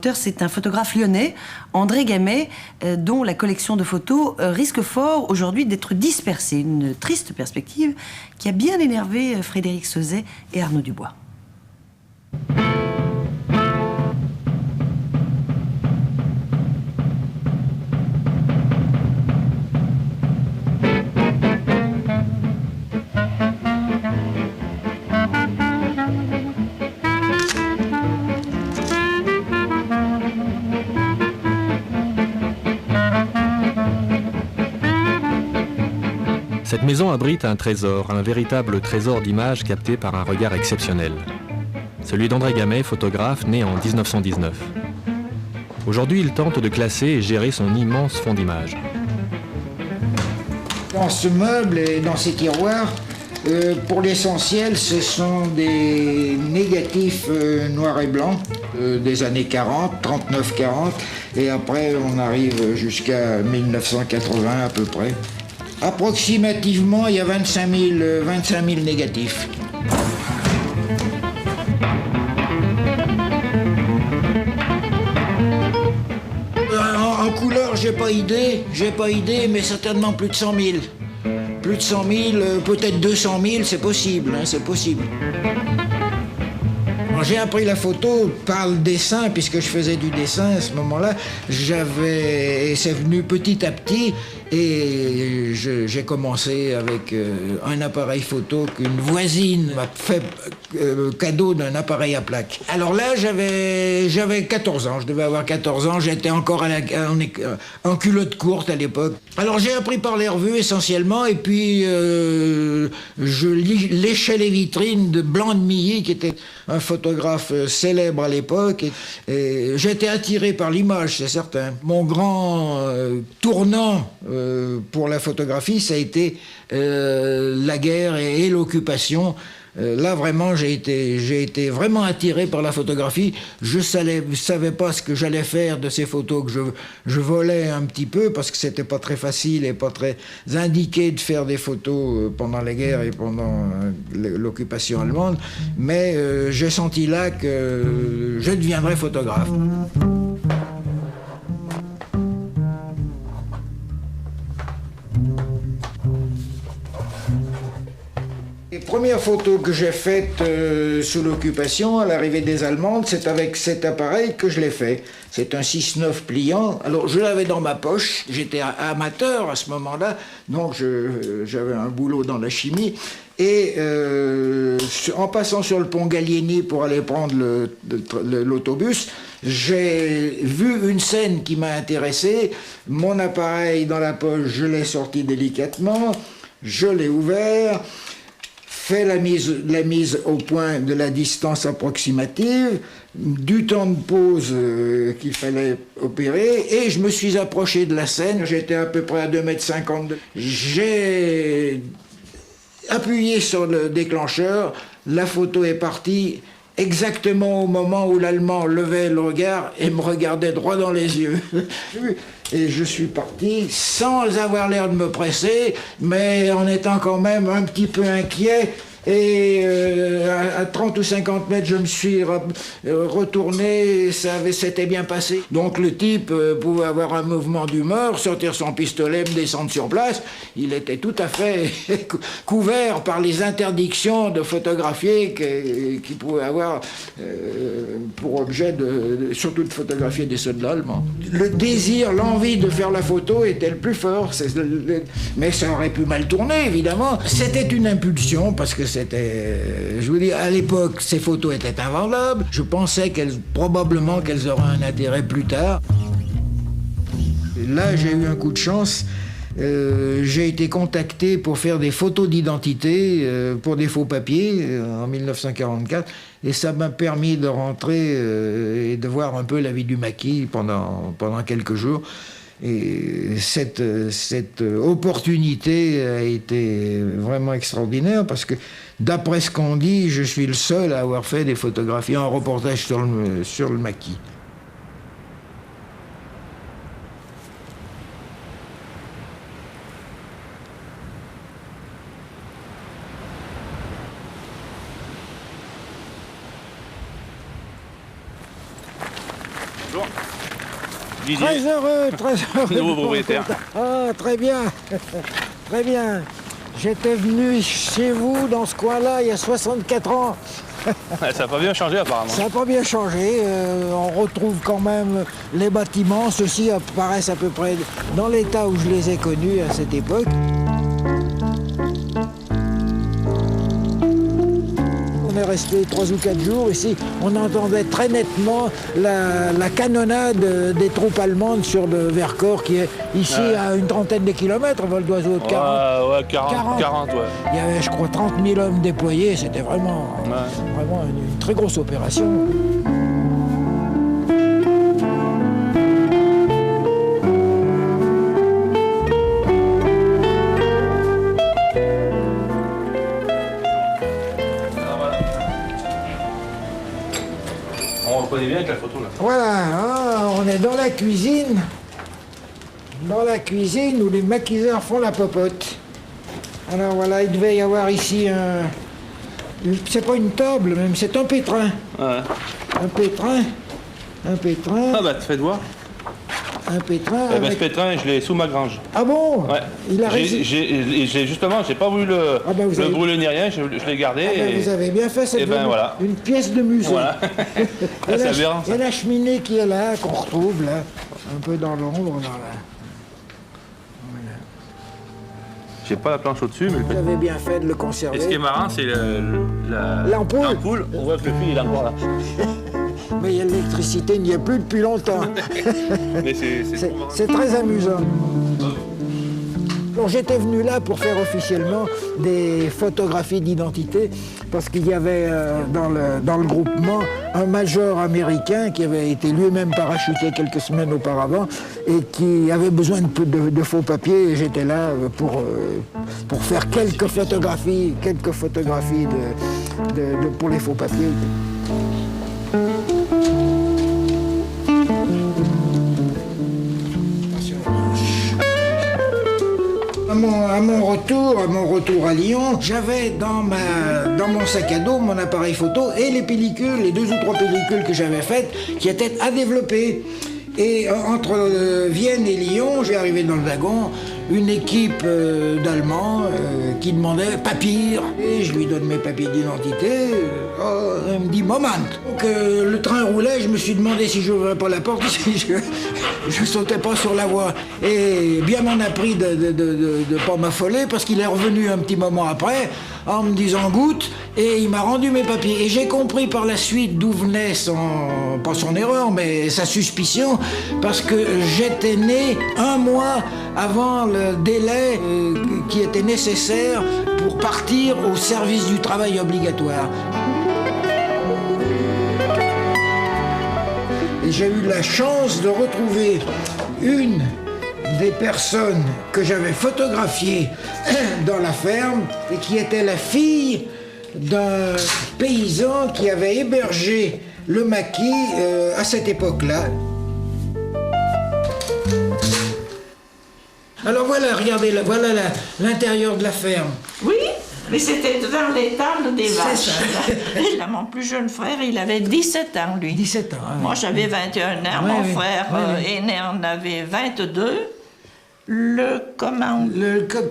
C'est un photographe lyonnais, André Gamet, dont la collection de photos risque fort aujourd'hui d'être dispersée. Une triste perspective qui a bien énervé Frédéric Sauzet et Arnaud Dubois. Cette maison abrite un trésor, un véritable trésor d'images captées par un regard exceptionnel. Celui d'André Gamet, photographe, né en 1919. Aujourd'hui, il tente de classer et gérer son immense fonds d'images. Dans ce meuble et dans ces tiroirs, pour l'essentiel, ce sont des négatifs noirs et blancs des années 40, 39-40, et après on arrive jusqu'à 1980 à peu près. Approximativement, il y a 25 000 négatifs. En couleur, j'ai pas idée, mais certainement plus de 100 000. Plus de 100 000, peut-être 200 000, c'est possible, c'est possible. J'ai appris la photo par le dessin, puisque je faisais du dessin à ce moment-là. C'est venu petit à petit, et j'ai commencé avec un appareil photo qu'une voisine m'a fait cadeau d'un appareil à plaque. Alors là, j'avais 14 ans, je devais avoir 14 ans, j'étais encore en culotte courte à l'époque. Alors j'ai appris par les revues essentiellement, et puis je léchais les vitrines de Blanc de Milly, qui était un photographe célèbre à l'époque, et j'étais attiré par l'image, c'est certain. Mon grand tournant pour la photographie, ça a été la guerre et l'occupation. Là, vraiment, j'ai été vraiment attiré par la photographie. Je savais pas ce que j'allais faire de ces photos que je volais un petit peu, parce que c'était pas très facile et pas très indiqué de faire des photos pendant la guerre et pendant l'occupation allemande. Mais j'ai senti là que je deviendrais photographe. Les premières photos que j'ai faites sous l'occupation, à l'arrivée des Allemandes, c'est avec cet appareil que je l'ai fait. C'est un 6-9 pliant. Alors je l'avais dans ma poche, j'étais amateur à ce moment-là, donc j'avais un boulot dans la chimie. Et en passant sur le pont Gallieni pour aller prendre l'autobus, j'ai vu une scène qui m'a intéressé. Mon appareil dans la poche, je l'ai sorti délicatement, je l'ai ouvert, fait la mise au point de la distance approximative, du temps de pause qu'il fallait opérer, et je me suis approché de la scène. J'étais à peu près à 2,50 m. J'ai appuyé sur le déclencheur, la photo est partie exactement au moment où l'Allemand levait le regard et me regardait droit dans les yeux. Et je suis parti sans avoir l'air de me presser, mais en étant quand même un petit peu inquiet. Et à 30 ou 50 mètres, je me suis retourné, c'était bien passé. Donc le type pouvait avoir un mouvement d'humeur, sortir son pistolet, me descendre sur place. Il était tout à fait couvert par les interdictions de photographier qu'il pouvait avoir pour objet surtout de photographier des soldats allemands. Le désir, l'envie de faire la photo était le plus fort, mais ça aurait pu mal tourner, évidemment. C'était une impulsion, parce que je vous dis, à l'époque, ces photos étaient invendables. Je pensais probablement qu'elles auraient un intérêt plus tard. Et là, j'ai eu un coup de chance. J'ai été contacté pour faire des photos d'identité pour des faux papiers en 1944. Et ça m'a permis de rentrer et de voir un peu la vie du maquis pendant quelques jours. Et cette opportunité a été vraiment extraordinaire, parce que d'après ce qu'on dit, je suis le seul à avoir fait des photographies en reportage sur le maquis. Bonjour. Didier. Très heureux, très heureux. Nouveau propriétaire. Ah, très bien, très bien. J'étais venu chez vous dans ce coin-là il y a 64 ans. Ça n'a pas bien changé apparemment. Ça n'a pas bien changé. On retrouve quand même les bâtiments. Ceux-ci apparaissent à peu près dans l'état où je les ai connus à cette époque. On est resté 3 ou 4 jours ici. On entendait très nettement la canonnade des troupes allemandes sur le Vercors qui est ici à une trentaine de kilomètres, vol d'oiseau de 40. Ouais, 40, ouais. Il y avait, je crois, 30 000 hommes déployés. C'était vraiment une très grosse opération. On reconnaît bien avec la photo là. Voilà, on est dans la cuisine. Dans la cuisine où les maquiseurs font la popote. Alors voilà, il devait y avoir ici un... C'est pas une table même, c'est un pétrin. Ouais. Un pétrin. Ah bah, tu fais de voir. Un pétrin. Eh ben, ce avec... pétrin, je l'ai sous ma grange. Ah bon? Ouais. Il a résisté. Justement, j'ai pas voulu le avez... brûler ni rien, je l'ai gardé. Vous avez bien fait, c'est voilà. Une pièce de musée. Voilà. C'est aberrant, ça. Il y a la cheminée qui est là, qu'on retrouve là, un peu dans l'ombre. J'ai pas la planche au-dessus, mais vous avez bien fait de le conserver. Et ce qui est marrant, c'est l'ampoule. On voit que le fil il est encore là. Mais l'électricité n'y est plus depuis longtemps. Mais c'est très amusant. Alors, j'étais venu là pour faire officiellement des photographies d'identité parce qu'il y avait dans le groupement un major américain qui avait été lui-même parachuté quelques semaines auparavant et qui avait besoin de faux papiers et j'étais là pour faire quelques photographies pour les faux papiers. À mon retour à Lyon, j'avais dans mon sac à dos mon appareil photo et les pellicules, les 2 ou 3 pellicules que j'avais faites qui étaient à développer. Et entre Vienne et Lyon, j'ai arrivé dans le wagon une équipe d'Allemands qui demandait papier. Et je lui donne mes papiers d'identité. Elle me dit moment. Donc le train roulait, je me suis demandé si je n'ouvrais pas la porte, si je sautais pas sur la voie. Et bien m'en a pris de pas m'affoler parce qu'il est revenu un petit moment après en me disant goutte et il m'a rendu mes papiers. Et j'ai compris par la suite d'où venait pas son erreur, mais sa suspicion, parce que j'étais né 1 mois avant le délai qui était nécessaire pour partir au service du travail obligatoire. Et j'ai eu la chance de retrouver une des personnes que j'avais photographiées dans la ferme et qui était la fille d'un paysan qui avait hébergé le maquis à cette époque-là. Alors voilà, regardez, voilà l'intérieur de la ferme. Oui, mais c'était dans l'étable des vaches. Ça. Mon plus jeune frère, il avait 17 ans, lui. 17 ans. Hein, moi, j'avais 21 ans. Ouais, mon oui, frère aîné en avait 22. Le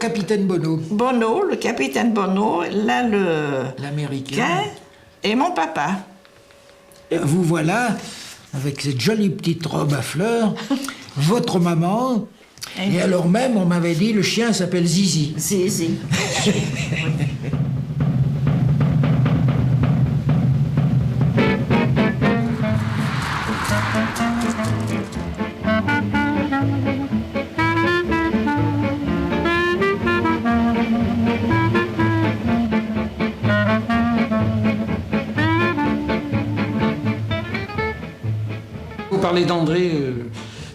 capitaine Bonneau. Le capitaine Bonneau, là, l'Américain. Et mon papa. Et vous voilà, avec cette jolie petite robe à fleurs, votre maman. Et alors même, on m'avait dit, le chien s'appelle Zizi. Zizi. Vous parlez d'André,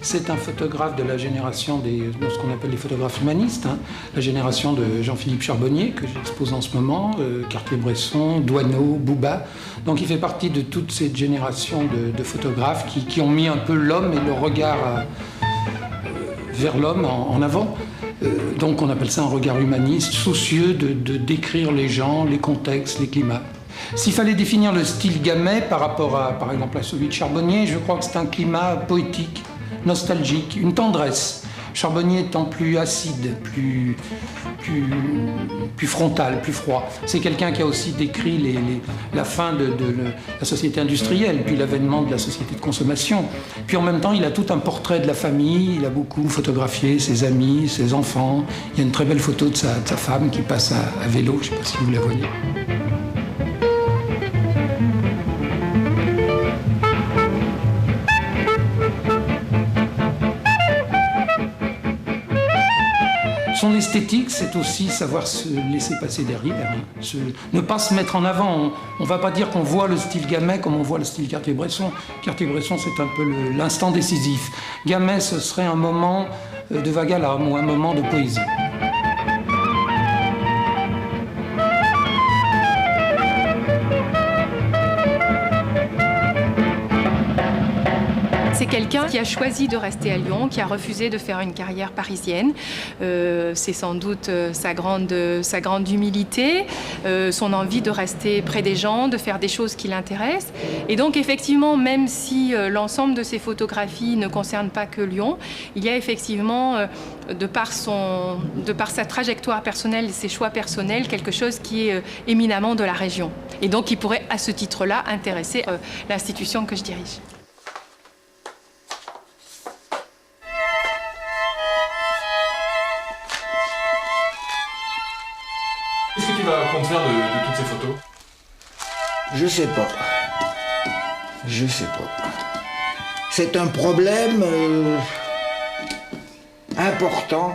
c'est un photographe de la génération de ce qu'on appelle les photographes humanistes, hein, la génération de Jean-Philippe Charbonnier, que j'expose en ce moment, Cartier-Bresson, Doisneau, Bouba. Donc il fait partie de toute cette génération de photographes qui ont mis un peu l'homme et le regard vers l'homme en avant. Donc on appelle ça un regard humaniste, soucieux de décrire les gens, les contextes, les climats. S'il fallait définir le style Gamay par rapport à, par exemple, à celui de Charbonnier, je crois que c'est un climat poétique, nostalgique, une tendresse. Charbonnier étant plus acide, plus frontal, plus froid. C'est quelqu'un qui a aussi décrit la fin de la société industrielle, puis l'avènement de la société de consommation. Puis en même temps, il a tout un portrait de la famille, il a beaucoup photographié ses amis, ses enfants. Il y a une très belle photo de sa femme qui passe à vélo, je ne sais pas si vous la voyez. Son esthétique, c'est aussi savoir se laisser passer derrière, ne pas se mettre en avant. On ne va pas dire qu'on voit le style Gamay comme on voit le style Cartier-Bresson. Cartier-Bresson, c'est un peu l'instant décisif. Gamay, ce serait un moment de vague à l'âme ou un moment de poésie. C'est quelqu'un qui a choisi de rester à Lyon, qui a refusé de faire une carrière parisienne. C'est sans doute sa grande humilité, son envie de rester près des gens, de faire des choses qui l'intéressent. Et donc effectivement, même si l'ensemble de ses photographies ne concerne pas que Lyon, il y a effectivement, de par sa trajectoire personnelle et ses choix personnels, quelque chose qui est éminemment de la région. Et donc qui pourrait à ce titre-là intéresser l'institution que je dirige. Qu'est-ce que tu vas compte faire de toutes ces photos? Je sais pas. Je sais pas. C'est un problème important